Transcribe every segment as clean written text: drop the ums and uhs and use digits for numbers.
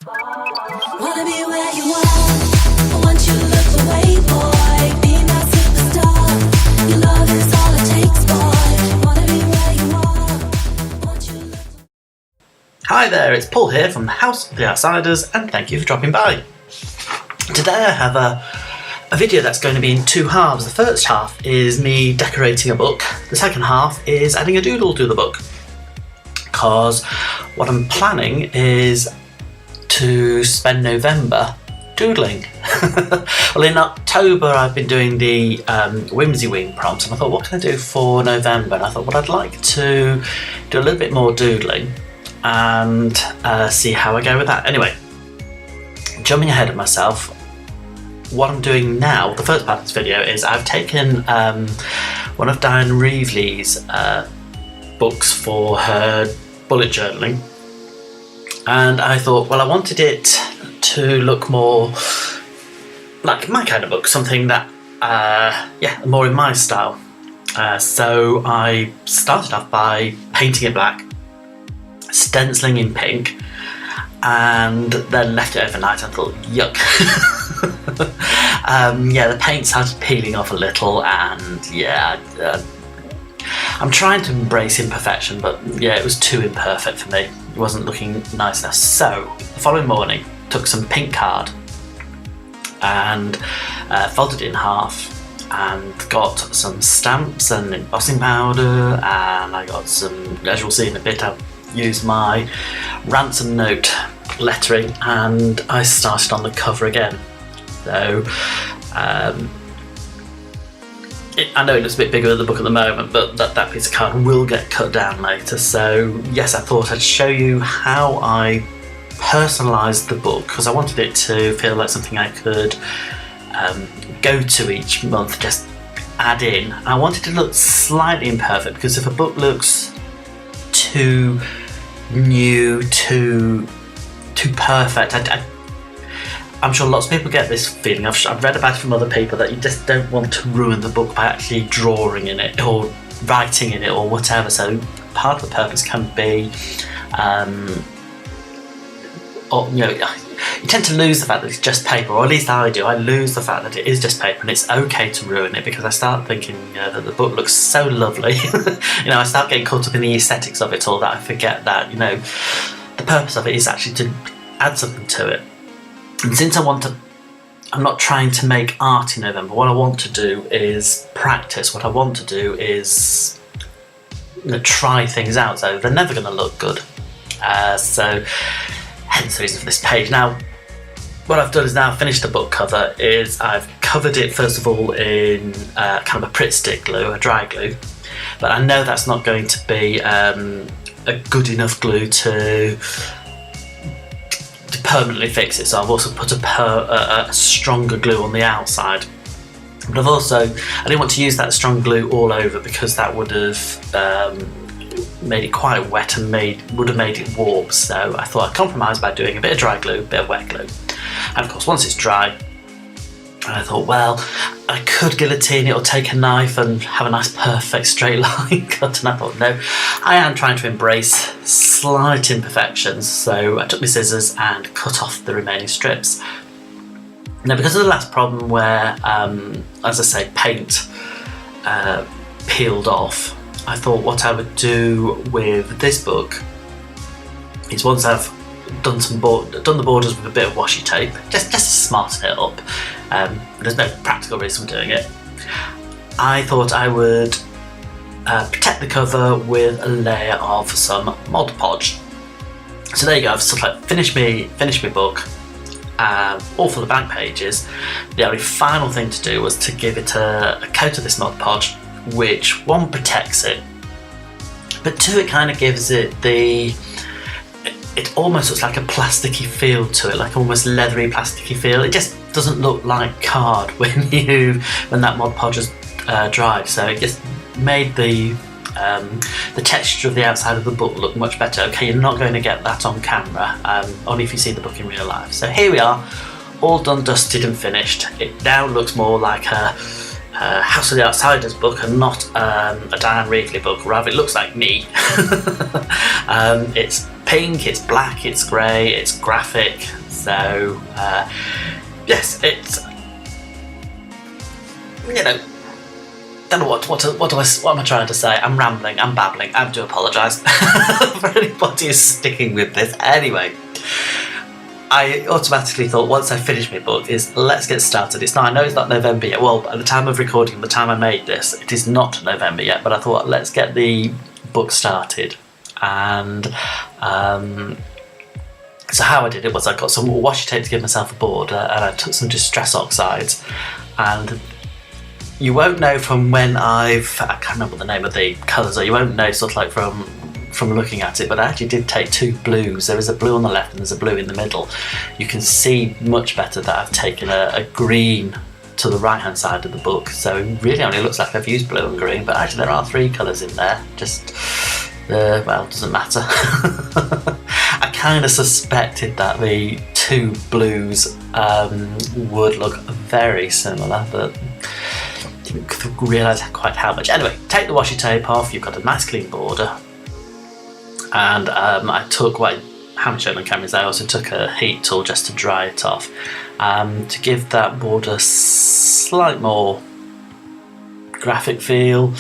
Wanna be where you are. I want you to look the way, boy. Be my superstar. Your love is all it takes, boy. Wanna be where you are. Want you to look. Hi there, it's Paul here from the House of the Outsiders, and thank you for dropping by. Today I have a video that's going to be in two halves. The first half is me decorating a book. The second half is adding a doodle to the book. Because what I'm planning is to spend November doodling. Well, in October I've been doing the Whimsy Wing prompts, and I thought, what can I do for November? And I thought, well, I'd like to do a little bit more doodling and see how I go with that. Anyway, jumping ahead of myself, what I'm doing now, the first part of this video, is I've taken one of Diane Reevely's books for her bullet journaling, and I thought, well, I wanted it to look more like my kind of book, something that, more in my style. So I started off by painting it black, stenciling in pink, and then left it overnight. I thought, yuck. The paint started peeling off a little, and I'm trying to embrace imperfection, but it was too imperfect for me. It wasn't looking nice enough. So the following morning, took some pink card and folded it in half, and got some stamps and embossing powder, and I got some, as you'll see in a bit, I'll use my ransom note lettering, and I started on the cover again. So I know it looks a bit bigger than the book at the moment, but that piece of card will get cut down later. So yes, I thought I'd show you how I personalised the book, because I wanted it to feel like something I could go to each month, just add in. I wanted it to look slightly imperfect, because if a book looks too new, too perfect, I'm sure lots of people get this feeling. I've read about it from other people, that you just don't want to ruin the book by actually drawing in it or writing in it or whatever. So part of the purpose can be, you tend to lose the fact that it's just paper, or at least I do. I lose the fact that it is just paper, and it's okay to ruin it, because I start thinking that the book looks so lovely. I start getting caught up in the aesthetics of it all, that I forget that the purpose of it is actually to add something to it. And since I'm not trying to make art in November, what I want to do is practice. What I want to do is try things out, so they're never going to look good. So hence the reason for this page. Now, what I've done is now finished the book cover, is I've covered it first of all in kind of a Pritt stick glue, a dry glue, but I know that's not going to be a good enough glue to permanently fix it, so I've also put a stronger glue on the outside. But I didn't want to use that strong glue all over, because that would have made it quite wet and would have made it warm. So I thought I'd compromise by doing a bit of dry glue, a bit of wet glue. And of course, once it's dry, I thought, well, I could guillotine it or take a knife and have a nice perfect straight line cut, and I thought, no, I am trying to embrace slight imperfections. So I took my scissors and cut off the remaining strips. Now, because of the last problem where, as I say, paint peeled off, I thought what I would do with this book is, once I've done the borders with a bit of washi tape, just to smarten it up, there's no practical reason for doing it, I thought I would protect the cover with a layer of some Mod Podge. So there you go, I've sort of finished my book, all full of blank pages. The only final thing to do was to give it a coat of this Mod Podge, which, one, protects it, but two, it kind of gives it it almost looks like a plasticky feel to it, like almost leathery plasticky feel. It just doesn't look like card when that Mod Podge is dried. So it just made the texture of the outside of the book look much better. Okay, you're not going to get that on camera, only if you see the book in real life. So here we are, all done, dusted and finished. It now looks more like a House of the Outsiders book and not a Diane Reevely book. Rather, it looks like me. It's pink, it's black, it's grey, it's graphic. So yes, it's, you know, don't know what am I trying to say? I'm rambling, I'm babbling. I do apologise for anybody who's sticking with this. Anyway, I automatically thought once I finished my book is let's get started. I know it's not November yet. Well, at the time of recording, the time I made this, it is not November yet. But I thought let's get the book started. And so how I did it was I got some washi tape to give myself a border, and I took some distress oxides. And you won't know from when I can't remember the name of the colours, or you won't know sort of like from looking at it, but I actually did take two blues. There is a blue on the left and there's a blue in the middle. You can see much better that I've taken a green to the right hand side of the book, so it really only looks like I've used blue and green, but actually there are three colours in there. Just well, it doesn't matter. I kind of suspected that the two blues would look very similar, but didn't realise quite how much. Anyway, take the washi tape off, you've got a nice clean border. And I took, well, I haven't shown on cameras, I also took a heat tool just to dry it off, to give that border slight more graphic feel.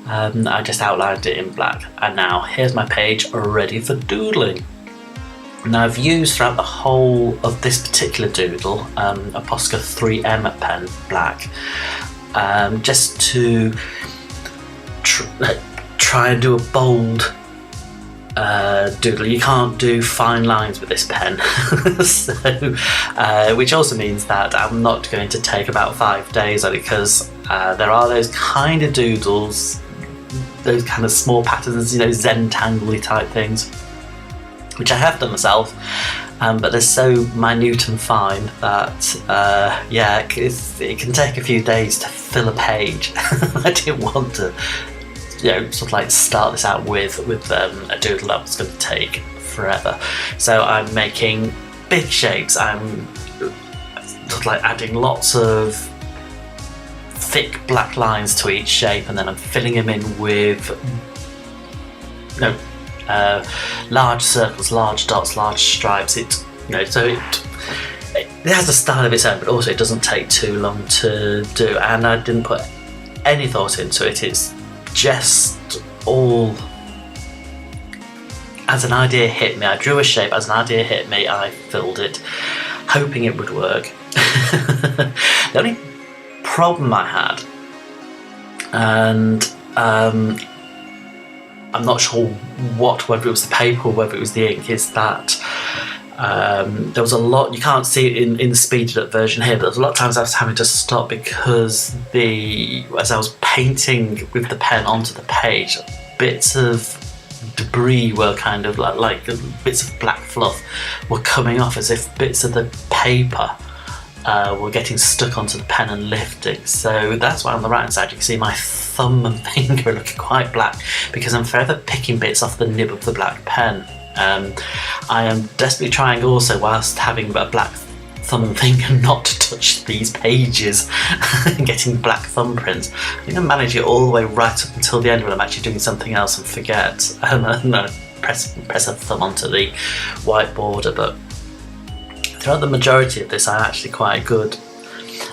I just outlined it in black, and now here's my page ready for doodling. Now I've used throughout the whole of this particular doodle a Posca 3M pen, black, just to try and do a bold doodle. You can't do fine lines with this pen, so which also means that I'm not going to take about 5 days on it, because there are those kind of doodles, those kind of small patterns, you know, Zentangle-y type things, which I have done myself, but they're so minute and fine that yeah, it can take a few days to fill a page. I didn't want to, you know, sort of like start this out with a doodle that was going to take forever. So I'm making big shapes. I'm sort of like adding lots of thick black lines to each shape, and then I'm filling them in with large circles, large dots, large stripes. It, you know, so it has a style of its own, but also it doesn't take too long to do. And I didn't put any thought into it. It's just all as an idea hit me. I drew a shape, as an idea hit me, I filled it, hoping it would work. The only problem I had, and I'm not sure whether it was the paper or whether it was the ink, is that there was a lot, you can't see it in the speeded up version here, but there was a lot of times I was having to stop because as I was painting with the pen onto the page, bits of debris were kind of like bits of black fluff were coming off, as if bits of the paper were getting stuck onto the pen and lifting. So that's why on the right hand side you can see my thumb and finger looking quite black, because I'm forever picking bits off the nib of the black pen. I am desperately trying also, whilst having a black thumb and finger, not to touch these pages and getting black thumbprints. I think I manage it all the way right up until the end when I'm actually doing something else and forget. And I press a thumb onto the white border, but throughout the majority of this I'm actually quite good.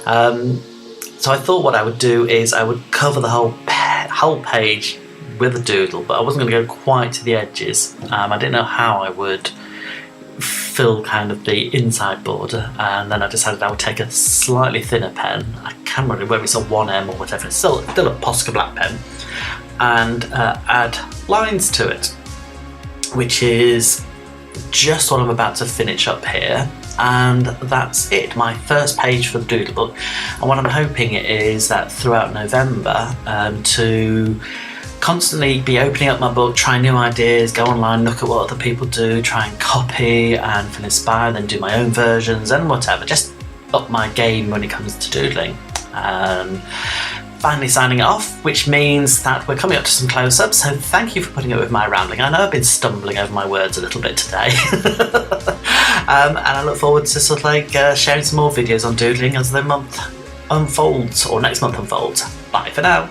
So I thought what I would do is I would cover the whole page with a doodle, but I wasn't going to go quite to the edges. I didn't know how I would fill kind of the inside border, and then I decided I would take a slightly thinner pen. I can't remember whether it's a 1M or whatever, it's still a Posca black pen, and add lines to it, which is just what I'm about to finish up here. And that's it, my first page for the doodle book. And what I'm hoping is that throughout November to constantly be opening up my book, try new ideas, go online, look at what other people do, try and copy and feel inspired, then do my own versions and whatever, just up my game when it comes to doodling. Finally signing it off, which means that we're coming up to some close-ups, so thank you for putting up with my rambling. I know I've been stumbling over my words a little bit today. And I look forward to sort of like sharing some more videos on doodling as the month unfolds, or next month unfolds. Bye for now.